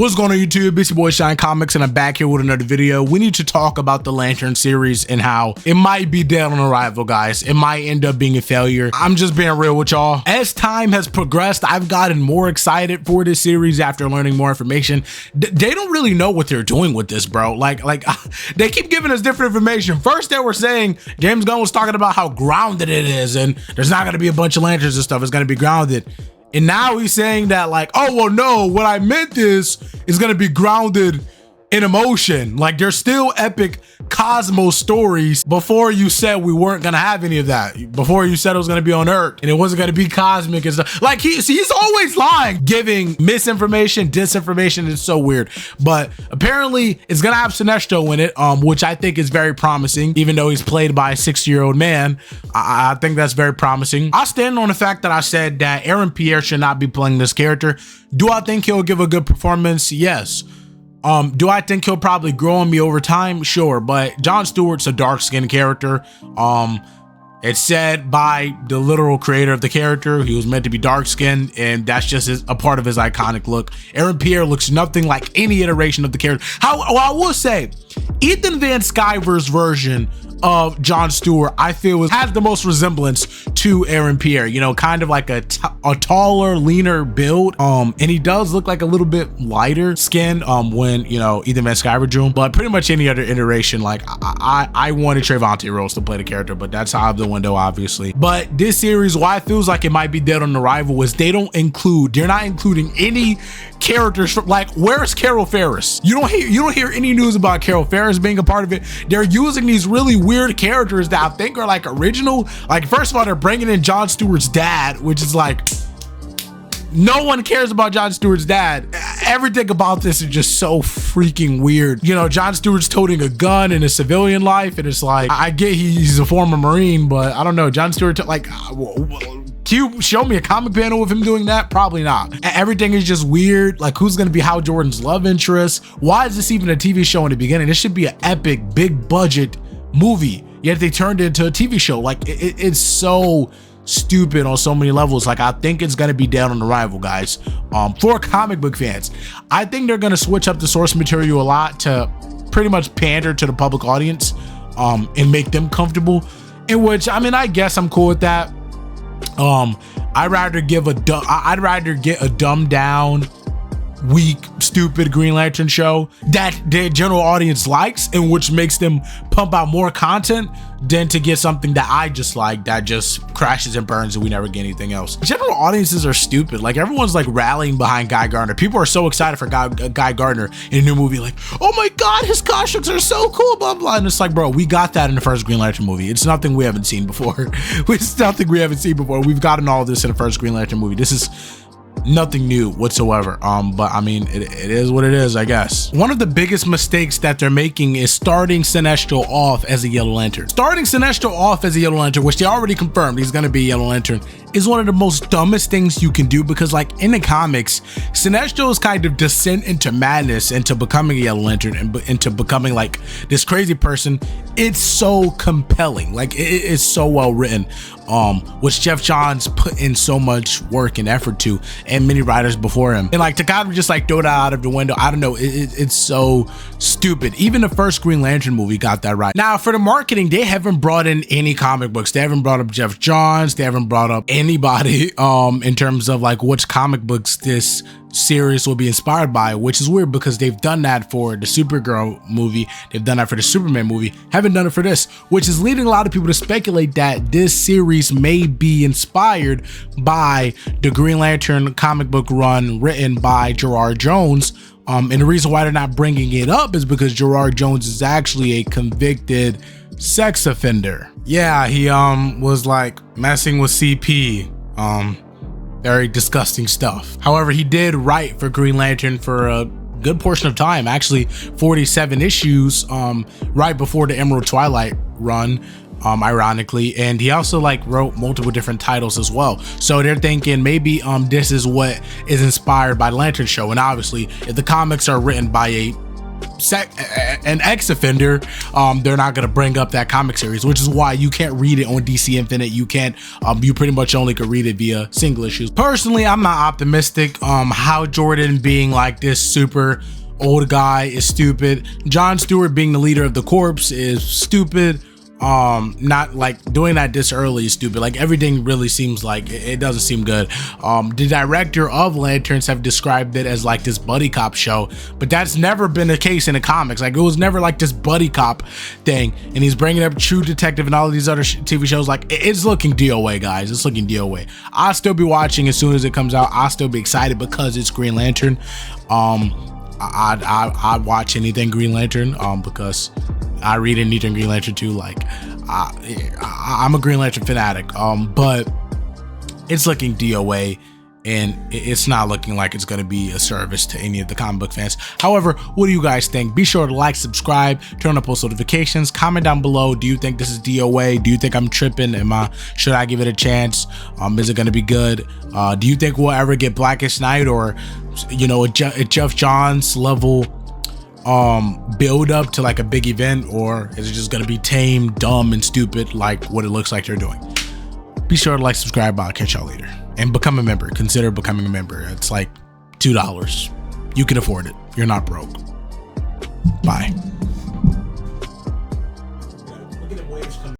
What's going on YouTube? It's your boy Shine Comics and I'm back here with another video. We need to talk about the Lantern series and how it might be dead on arrival, guys. It might end up being a failure. I'm just being real with y'all. As time has progressed, I've gotten more excited for this series after learning more information. They don't really know what they're doing with this, bro. Like they keep giving us different information. First they were saying James Gunn was talking about how grounded it is and there's not going to be a bunch of lanterns and stuff. It's going to be grounded. And now he's saying that like, oh, well, no, what I meant is going to be grounded in emotion. Like there's still epic cosmos stories before you said we weren't going to have any of that. Before you said it was going to be on Earth and it wasn't going to be cosmic and stuff. Like he's always lying, giving misinformation, disinformation. It's so weird. But apparently it's going to have Sinestro in it, which I think is very promising, even though he's played by a 60-year-old man. I think that's very promising. I'll stand on the fact that I said that Aaron Pierre should not be playing this character. Do I think he'll give a good performance? Yes. Do I think he'll probably grow on me over time? Sure, but Jon Stewart's a dark-skinned character. It's said by the literal creator of the character he was meant to be dark-skinned, and that's just a part of his iconic look. Aaron Pierre looks nothing like any iteration of the character. Well, I will say, Ethan Van Sciver's version of Jon Stewart, I feel, has the most resemblance to Aaron Pierre. You know, kind of like a taller, leaner build. And he does look like a little bit lighter skin when, you know, Ethan Van Sciver drew him. But pretty much any other iteration, like I wanted Trevante Rose to play the character, but that's out of the window, obviously. But this series, why it feels like it might be dead on arrival is they're not including any characters from, like, where's Carol Ferris? You don't hear any news about Carol Ferris being a part of it. They're using these really weird characters that I think are like original. Like, first of all, they're bringing in Jon Stewart's dad, which is like, no one cares about Jon Stewart's dad. Everything about this is just so freaking weird. You know, Jon Stewart's toting a gun in his civilian life, and it's like, I get he's a former Marine, but I don't know, Jon Stewart, like, can you show me a comic panel with him doing that? Probably not. Everything is just weird. Like, who's gonna be Hal Jordan's love interest? Why is this even a TV show in the beginning? This should be an epic, big budget movie, yet they turned it into a TV show. Like, it's so stupid on so many levels. Like, I think it's gonna be dead on arrival, guys. For comic book fans, I think they're gonna switch up the source material a lot to pretty much pander to the public audience, and make them comfortable, in which, I mean, I guess I'm cool with that. I'd rather get a dumbed down, weak, stupid Green Lantern show that the general audience likes, and which makes them pump out more content, than to get something that I just like that just crashes and burns and we never get anything else. General audiences are stupid. Like, everyone's like rallying behind Guy Gardner. People are so excited for Guy Gardner in a new movie, like, oh my god, his costumes are so cool, blah blah. And it's like, bro, we got that in the first Green Lantern movie. It's nothing we haven't seen before. It's nothing we haven't seen before. We've gotten all of this in the first Green Lantern movie. This is nothing new whatsoever. But I mean, it is what it is, I guess. One of the biggest mistakes that they're making is starting Sinestro off as a Yellow Lantern. Starting Sinestro off as a Yellow Lantern, which they already confirmed he's gonna be a Yellow Lantern, is one of the most dumbest things you can do, because like in the comics, Sinestro's kind of descent into madness, into becoming a Yellow Lantern, and into becoming like this crazy person. It's so compelling. Like, it is so well written, which Jeff Johns put in so much work and effort to, and many writers before him. And like, to kind of just like throw that out of the window, I don't know, it's so stupid. Even the first Green Lantern movie got that right. Now, for the marketing, they haven't brought in any comic books. They haven't brought up Jeff Johns. They haven't brought up anybody in terms of like which comic books this series will be inspired by, which is weird because they've done that for the Supergirl movie, they've done that for the Superman movie, haven't done it for this, which is leading a lot of people to speculate that this series may be inspired by the Green Lantern comic book run written by Gerard Jones. And the reason why they're not bringing it up is because Gerard Jones is actually a convicted sex offender. Yeah, he was like messing with CP, very disgusting stuff. However, he did write for Green Lantern for a good portion of time, actually 47 issues, right before the Emerald Twilight run, ironically, and he also like wrote multiple different titles as well. So they're thinking maybe this is what is inspired by the Lantern show. And obviously, if the comics are written by a an ex-offender, they're not going to bring up that comic series, which is why you can't read it on DC Infinite. You can't, you pretty much only could read it via single issues. Personally, I'm not optimistic. Hal Jordan being like this super old guy is stupid. Jon Stewart being the leader of the Corps is stupid. Not like doing that this early is stupid. Like everything really seems like it doesn't seem good. The director of Lanterns have described it as like this buddy cop show, but that's never been the case in the comics. Like it was never like this buddy cop thing, and he's bringing up True Detective and all of these other TV shows. Like it's looking DOA, guys. It's looking DOA. I'll still be watching as soon as it comes out. I'll still be excited because it's Green Lantern. I'd watch anything Green Lantern because I read anything Green Lantern too. Like I'm a Green Lantern fanatic, but it's looking DOA, and it's not looking like it's going to be a service to any of the comic book fans. However, what do you guys think? Be sure to like, subscribe, turn on post notifications, comment down below. Do you think this is DOA? Do you think I'm tripping? Should I give it a chance? Is it going to be good? Do you think we'll ever get Blackest Night, or you know, a Jeff Johns level build up to like a big event, or is it just going to be tame, dumb, and stupid like what it looks like they're doing? Be sure to like, subscribe. I'll catch y'all later. And become a member. Consider becoming a member. It's like $2. You can afford it. You're not broke. Bye.